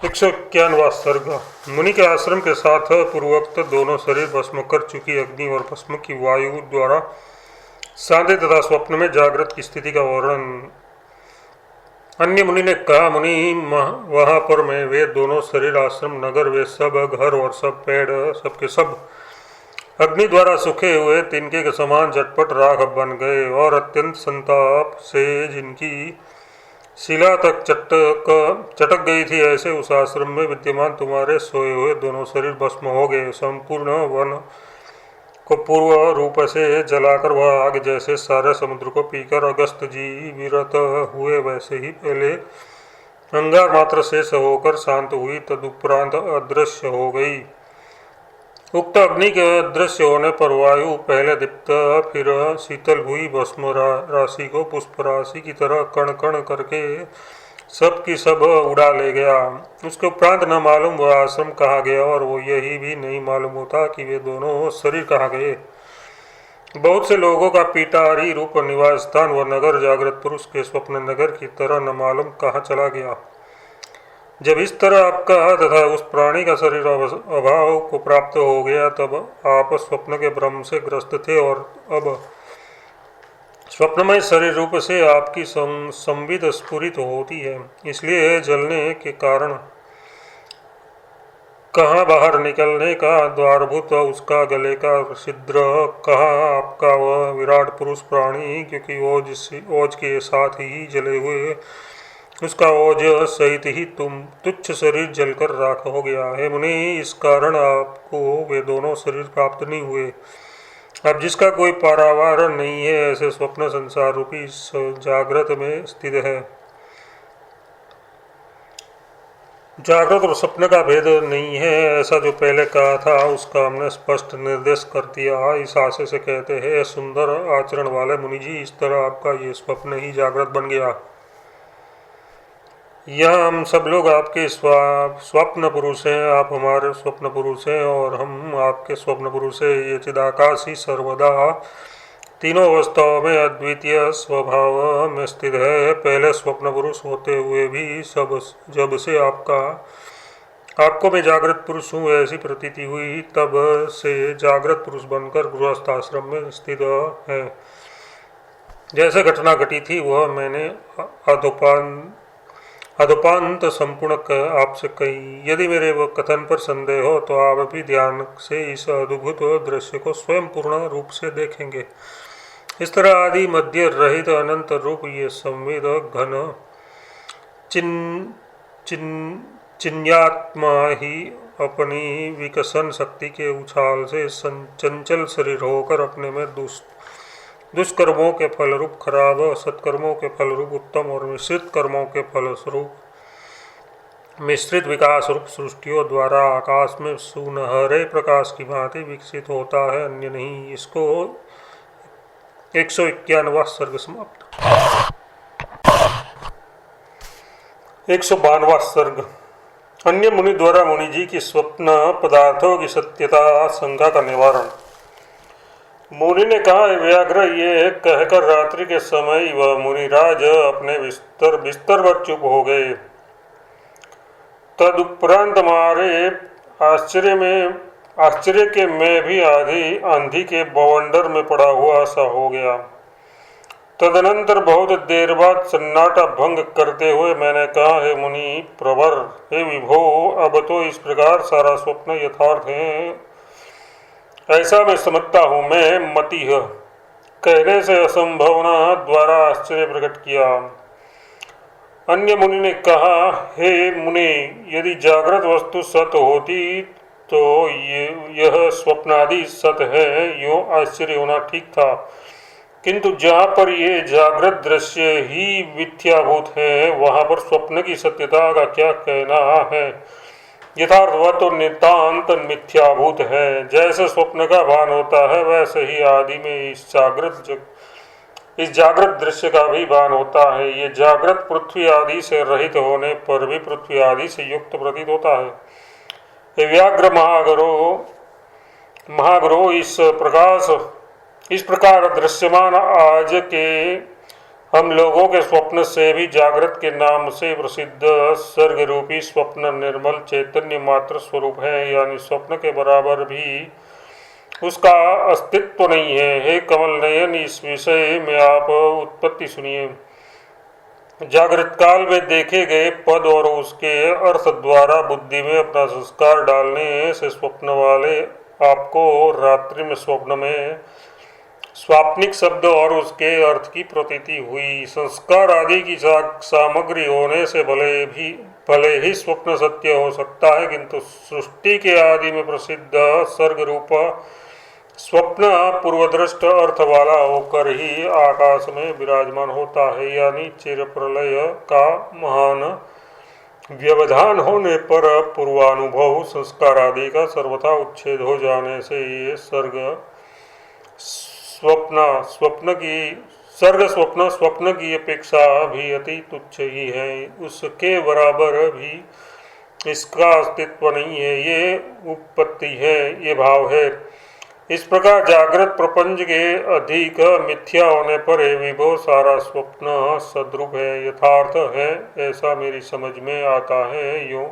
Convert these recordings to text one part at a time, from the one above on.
191वां सर्ग। मुनि के आश्रम के साथ पूर्वोक्त दोनों शरीर भस्म कर चुकी अग्नि और भस्म की वायु द्वारा सांध्य तथा स्वप्न में जागृत की स्थिति का वर्णन। अन्य मुनि ने कहा, मुनि वहां पर मैं वे दोनों शरीर, आश्रम, नगर, वे सब घर और सब पेड़ सबके सब अग्नि द्वारा सूखे हुए तिनके के समान झटपट राख बन गए और अत्यंत संताप से जिनकी शिला तक चटक गई थी, ऐसे उस आश्रम में विद्यमान तुम्हारे सोए हुए दोनों शरीर भस्म हो गए। संपूर्ण वन को पूर्व रूप से जलाकर वह आग जैसे सारे समुद्र को पीकर अगस्त जी विरत हुए, वैसे ही पहले अंगार मात्र शेष होकर शांत हुई, तदुपरांत अदृश्य हो गई। उक्त अग्नि के अदृश्य होने पर वायु पहले दीप्त फिर शीतल हुई, भस्म राशि को पुष्प राशि की तरह कण कण करके सब की सब उड़ा ले गया। उसके उपरांत न मालूम वह आश्रम कहाँ गया और वो यही भी नहीं मालूम होता कि वे दोनों शरीर कहाँ गए। बहुत से लोगों का पीटारी रूप निवास स्थान व नगर जागृत पुरुष के स्वप्न नगर की तरह न मालूम कहाँ चला गया। जब इस तरह आपका तथा उस प्राणी का शरीर अभाव को प्राप्त हो गया, तब आप स्वप्न के भ्रम से ग्रस्त थे और अब स्वप्नमय शरीर रूप से आपकी संविद स्फुरित होती है। इसलिए जलने के कारण कहाँ बाहर निकलने का द्वारभूत उसका गले का छिद्र, कहाँ आपका वह विराट पुरुष प्राणी, क्योंकि ओज के साथ ही जले हुए उसका ओज सहित ही तुम तुच्छ शरीर जलकर राख हो गया है। मुनि, इस कारण आपको वे दोनों शरीर प्राप्त नहीं हुए। अब जिसका कोई पारावार नहीं है, ऐसे स्वप्न संसार रूपी जागृत में स्थित है। जागृत और स्वप्न का भेद नहीं है, ऐसा जो पहले कहा था उसका हमने स्पष्ट निर्देश कर दिया। इस आशय से कहते हैं, सुंदर आचरण वाले मुनि जी, इस तरह आपका ये स्वप्न ही जागृत बन गया। यहाँ हम सब लोग आपके स्वप्न पुरुष हैं, आप हमारे स्वप्न पुरुष हैं और हम आपके स्वप्न पुरुष हैं। ये चिदाकाश ही सर्वदा तीनों अवस्थाओं में अद्वितीय स्वभाव में स्थित है। पहले स्वप्न पुरुष होते हुए भी जब से आपको मैं जागृत पुरुष हूँ ऐसी प्रतीति हुई, तब से जागृत पुरुष बनकर गृहस्थ आश्रम में स्थित है। जैसे घटना घटी थी वह मैंने अधोपांत संपूर्ण आपसे कही। यदि मेरे वो कथन पर संदेह हो तो आप भी ध्यान से इस अद्भुत दृश्य को स्वयं पूर्ण रूप से देखेंगे। इस तरह आदि मध्य रहित अनंत रूप ये संवेद घन चिन्यात्मा ही अपनी विकसन शक्ति के उछाल से चंचल शरीर होकर अपने में दुष्कर्मों के फलरूप खराब, सत्कर्मों के फलरूप उत्तम और मिश्रित कर्मों के फलस्वरूप मिश्रित विकास रूप सृष्टियों द्वारा आकाश में सुनहरे प्रकाश की भांति विकसित होता है, अन्य नहीं। इसको 191वां सर्ग समाप्त। 192वां सर्ग। अन्य मुनि द्वारा मुनि जी की स्वप्न पदार्थों की सत्यता शंका का निवारण। मुनि ने कहा, व्याघ्र, ये कहकर रात्रि के समय वह मुनिराज अपने बिस्तर पर चुप हो गए। तदुपरांत हमारे आश्चर्य के मैं भी आंधी के बवंडर में पड़ा हुआ सा हो गया। तदनंतर बहुत देर बाद सन्नाटा भंग करते हुए मैंने कहा, हे मुनि प्रवर, हे विभो, अब तो इस प्रकार सारा स्वप्न यथार्थ है ऐसा मैं समझता हूँ। मैं मतिह कहने से असंभावना द्वारा आश्चर्य प्रकट किया। अन्य मुनि ने कहा, हे मुनि, यदि जागृत वस्तु सत होती तो यह स्वप्नादि सत है, यूँ आश्चर्य होना ठीक था। किंतु जहाँ पर ये जागृत दृश्य ही मिथ्याभूत है, वहाँ पर स्वप्न की सत्यता का क्या कहना है। यथार्थ वह तो नितांत मिथ्याभूत है। जैसे स्वप्न का भान होता है, वैसे ही आदि में इस जागृत दृश्य का भी भान होता है। ये जागृत पृथ्वी आदि से रहित होने पर भी पृथ्वी आदि से युक्त प्रतीत होता है। ये व्याघ्र महाग्रो इस प्रकार दृश्यमान आज के हम लोगों के स्वप्न से भी जागृत के नाम से प्रसिद्ध सर्ग रूपी स्वप्न निर्मल चैतन्य मात्र स्वरूप है, यानी स्वप्न के बराबर भी उसका अस्तित्व नहीं है। हे कमल नयन, इस विषय में आप उत्पत्ति सुनिए। जागृत काल में देखे गए पद और उसके अर्थ द्वारा बुद्धि में अपना संस्कार डालने से स्वप्न वाले आपको रात्रि में स्वप्न में स्वाप्निक शब्द और उसके अर्थ की प्रतीति हुई। संस्कार आदि की सामग्री होने से भले ही स्वप्न सत्य हो सकता है, किंतु सृष्टि के आदि में प्रसिद्ध सर्ग रूप स्वप्न पूर्वदृष्ट अर्थ वाला होकर ही आकाश में विराजमान होता है, यानी चिर प्रलय का महान व्यवधान होने पर पूर्वानुभव संस्कार आदि का सर्वथा उच्छेद हो जाने से ये सर्ग स्वप्न की अपेक्षा भी अति तुच्छ ही है। उसके बराबर भी इसका अस्तित्व नहीं है, ये उपपत्ति है, ये भाव है। इस प्रकार जागृत प्रपंच के अधिक मिथ्या होने पर हे विभो सारा स्वप्न सद्रूप है, यथार्थ है, ऐसा मेरी समझ में आता है। यूँ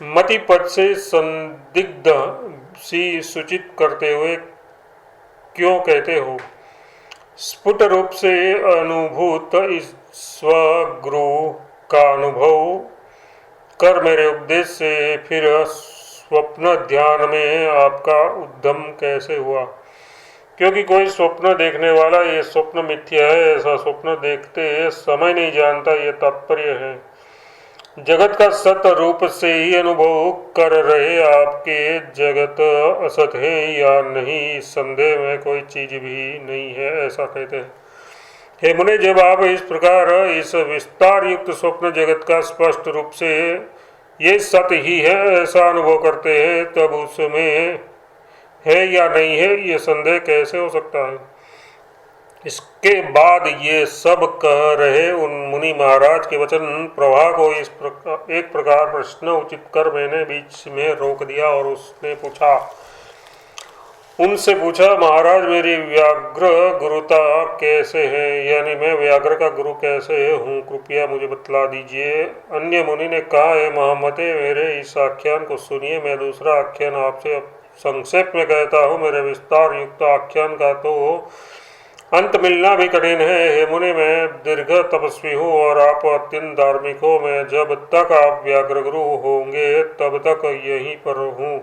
मति पद से संदिग्ध सी सूचित करते हुए क्यों कहते हो? स्फुट रूप से अनुभूत इस स्वगुरु का अनुभव कर मेरे उपदेश से फिर स्वप्न ध्यान में आपका उद्यम कैसे हुआ? क्योंकि कोई स्वप्न देखने वाला ये स्वप्न मिथ्या है ऐसा स्वप्न देखते समय नहीं जानता, ये तात्पर्य है। जगत का सत रूप से ही अनुभव कर रहे आपके जगत असत है या नहीं, संदेह में कोई चीज भी नहीं है, ऐसा कहते हैं। हे मुने, जब आप इस प्रकार इस विस्तार युक्त स्वप्न जगत का स्पष्ट रूप से ये सत ही है ऐसा अनुभव करते हैं, तब उसमें है या नहीं है ये संदेह कैसे हो सकता है? इसके बाद ये सब कह रहे उन मुनि महाराज के वचन प्रवाह को एक प्रकार प्रश्न उचित कर मैंने बीच में रोक दिया और उनसे पूछा, महाराज मेरी व्याघ्र गुरुता कैसे है, यानी मैं व्याघ्र का गुरु कैसे हूँ, कृपया मुझे बतला दीजिए। अन्य मुनि ने कहा, है महामते, मेरे इस आख्यान को सुनिए। मैं दूसरा आख्यान आपसे संक्षेप में कहता हूँ। मेरे विस्तार युक्त आख्यान का तो अंत मिलना भी कठिन है। हे मुनि, मैं दीर्घ तपस्वी हूँ और आप अत्यंत धार्मिक हो। मैं जब तक आप व्याघ्र गुरु होंगे तब तक यहीं पर हूँ।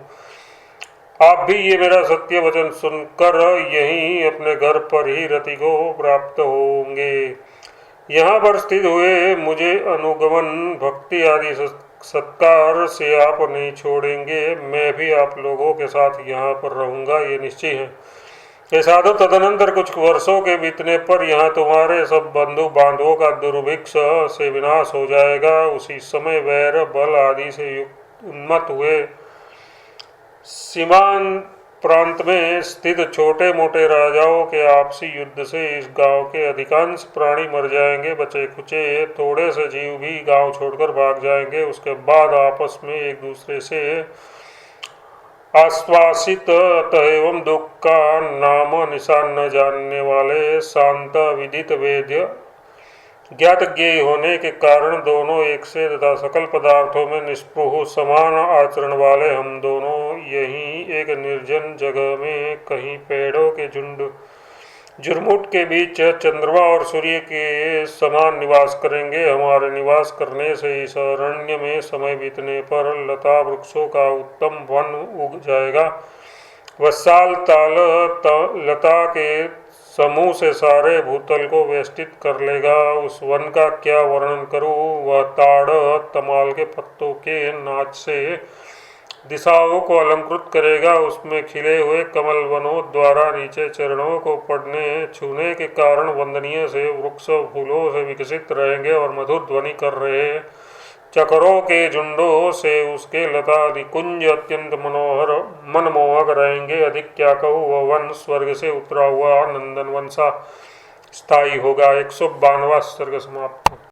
आप भी ये मेरा सत्य वचन सुनकर यहीं अपने घर पर ही रति को प्राप्त होंगे। यहाँ पर स्थित हुए मुझे अनुगमन भक्ति आदि सत्कार से आप नहीं छोड़ेंगे। मैं भी आप लोगों के साथ यहाँ पर रहूँगा, ये निश्चय है। ये साधु, तदनंतर कुछ वर्षों के बीतने पर यहाँ तुम्हारे सब बंधु बांधवों का दुर्भिक्ष से विनाश हो जाएगा। उसी समय वैर बल आदि से युक्त उन्मत्त हुए सीमांत प्रांत में स्थित छोटे मोटे राजाओं के आपसी युद्ध से इस गांव के अधिकांश प्राणी मर जाएंगे। बचे खुचे थोड़े से जीव भी गांव छोड़कर भाग जाएंगे। उसके बाद आपस में एक दूसरे से आश्वासित एवं दुख का नाम निशान न जानने वाले शांत विदित वेद्य ज्ञात ज्ञेय होने के कारण दोनों एक से तथा सकल पदार्थों में निष्पृह समान आचरण वाले हम दोनों यहीं एक निर्जन जगह में कहीं पेड़ों के झुरमुट के बीच चंद्रमा और सूर्य के समान निवास करेंगे। हमारे निवास करने से इस अरण्य में समय बीतने पर लता वृक्षों का उत्तम वन उग जाएगा। वसाल ताल लता के समूह से सारे भूतल को वेष्टित कर लेगा। उस वन का क्या वर्णन करूं? वह ताड़ तमाल के पत्तों के नाच से दिशाओं को अलंकृत करेगा। उसमें खिले हुए कमल वनों द्वारा नीचे चरणों को पड़ने छूने के कारण वंदनीय से वृक्ष फूलों से विकसित रहेंगे और मधुर ध्वनि कर रहे चकरों के झुंडों से उसके लता कुंज अत्यंत मनमोहक रहेंगे। अधिक क्या कहूँ, वह वन स्वर्ग से उतरा हुआ नंदन वन सा स्थायी होगा। 152वां सर्ग समाप्त।